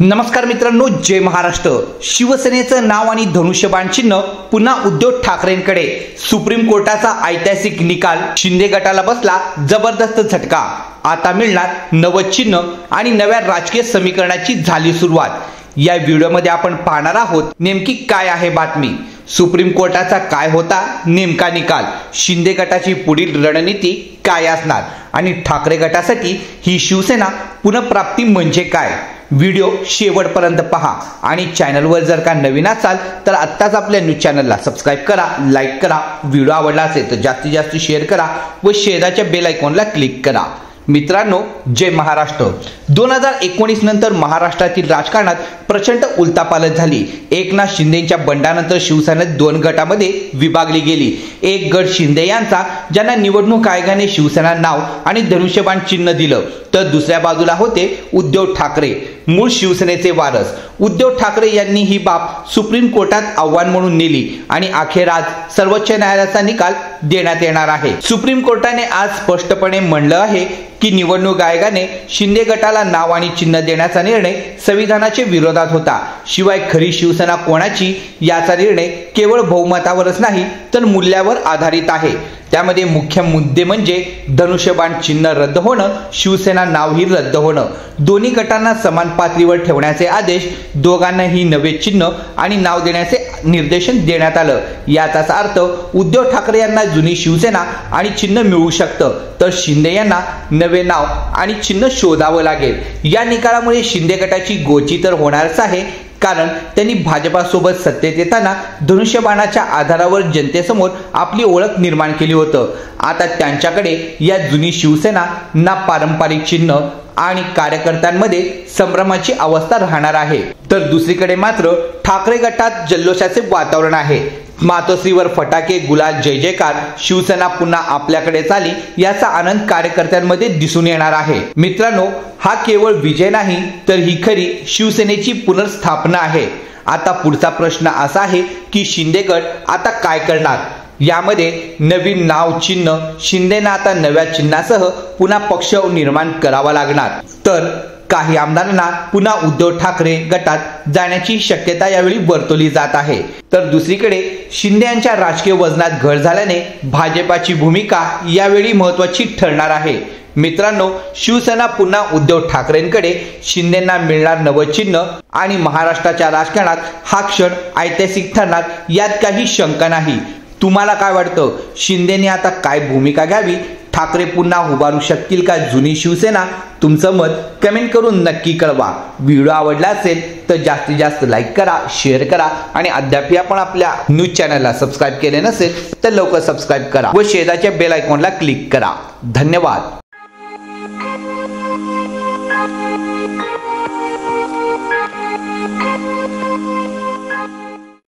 नमस्कार मित्रांनो, जय महाराष्ट्र। शिवसेनेचं नाव आणि धनुष्यबाण चिन्ह पुन्हा उद्धव ठाकरेंकडे। सुप्रीम कोर्टाचा ऐतिहासिक निकाल, शिंदे गटाला बसला जबरदस्त झटका। आता मिळणार नवं चिन्ह आणि नव्या राजकीय समीकरणाची झाली सुरुवात। या व्हिडिओमध्ये आपण पाहणार आहोत नेमकी काय आहे बातमी, सुप्रीम कोर्टाचा काय होता नेमका निकाल, शिंदे गटाची पुढील रणनीती काय असणार आणि ठाकरे गटासाठी ही शिवसेना पुनःप्राप्ती म्हणजे काय। व्हिडिओ शेवटपर्यंत पहा आणि चॅनलवर जर का नवीन असाल तर आत्ताच आपल्या न्यूज चॅनलला सबस्क्राइब करा, लाईक करा, व्हिडिओ आवडला असेल तर जास्तीत जास्त शेअर करा व शेजारच्या बेल आयकॉनला क्लिक करा। मित्रांनो, जय महाराष्ट्र। 2019 नंतर महाराष्ट्रातील राजकारणात प्रचंड उलथापालथ झाली। एकनाथ शिंदेच्या बंडानंतर शिवसेना दोन गटामध्ये विभागली गेली। एक गट शिंदे यांचा, ज्यांना निवडणूक आयोगाने शिवसेना नाव आणि धनुष्यबाण चिन्ह दिलं, तर दुसऱ्या बाजूला होते उद्धव ठाकरे, मूळ शिवसेनेचे वारस। उद्धव ठाकरे यांनी ही बाब सुप्रीम कोर्टात आव्हान म्हणून नेली आणि अखेर आज सर्वोच्च न्यायालयाचा निकाल देण्यात येणार आहे। सुप्रीम कोर्टाने आज स्पष्टपणे म्हणलं आहे की निवडणूक आयोगाने शिंदे गटाला नाव आणि चिन्ह देण्याचा निर्णय संविधानाच्या विरोधात होता। शिवाय खरी शिवसेना कोणाची याचा निर्णय केवळ बहुमतावरच नाही तर मूल्यावर आधारित आहे। त्यामध्ये मुख्य मुद्दे म्हणजे धनुष्यबाण चिन्ह रद्द होणं, शिवसेना नावही रद्द होणं, दोन्ही गटांना समान पातळीवर ठेवण्याचे आदेश, दोघांनाही नवे चिन्ह आणि नाव देण्याचे निर्देशन देण्यात आलं। याचाच अर्थ उद्धव ठाकरे यांना जुनी शिवसेना आणि चिन्ह मिळू शकतं, तर शिंदे यांना नवे नाव आणि चिन्ह शोधावं लागेल। या निकालामुळे शिंदे गटाची गोची तर होणारच आहे, कारण त्यांनी भाजपासोबत सत्तेत येताना धनुष्यबाणाच्या आधारावर जनतेसमोर आपली ओळख निर्माण केली होतं। आता त्यांच्याकडे या जुनी शिवसेना ना पारंपरिक चिन्ह आणि कार्यकर्त्यांमध्ये संभ्रमाची अवस्था राहणार आहे। तर दुसरीकडे मात्र ठाकरे गटात जल्लोषाचे वातावरण आहे। मातोश्रीवर फटाके, गुलाल, जय जयकार, शिवसेना पुन्हा आपल्याकडे आली याचा आनंद कार्यकर्त्यांमध्ये दिसून येणार आहे। मित्रांनो, हा केवळ विजय नाही तर ही खरी शिवसेनेची पुनर्स्थापना आहे। आता पुढचा प्रश्न असा आहे की शिंदे गट आता काय करणार। यामध्ये नवीन नाव चिन्ह, शिंदेना आता नव्या चिन्हासह पुन्हा पक्ष निर्माण करावा लागणार, तर काही आमदारांना पुन्हा उद्धव ठाकरे गटात जाण्याची शक्यता यावेळी वर्तवली जात आहे। तर दुसरीकडे शिंदे यांच्या राजकीय वजनात घट झाल्याने भाजपाची भूमिका यावेळी महत्त्वाची ठरणार आहे। मित्रांनो, शिवसेना पुन्हा उद्धव ठाकरेंकडे, शिंदेंना मिळणार नवं चिन्ह आणि महाराष्ट्राच्या राजकारणात हा क्षण ऐतिहासिक ठरणार यात काही शंका नाही। तुम्हाला काय वाटतं, शिंदेने आता काय भूमिका घ्यावी? ठाकरे पुन्हा उभारू शकतील का जुनी शिवसेना? तुमचं मत कमेंट करून नक्की कळवा। व्हिडिओ आवडला असेल तर जास्तीत जास्त लाईक करा, शेअर करा आणि अद्याप आपण आपल्या न्यूज चॅनलला सबस्क्राइब केले नसेल तर लवकर सबस्क्राइब करा व शेजारच्या बेल आयकॉनला क्लिक करा। धन्यवाद।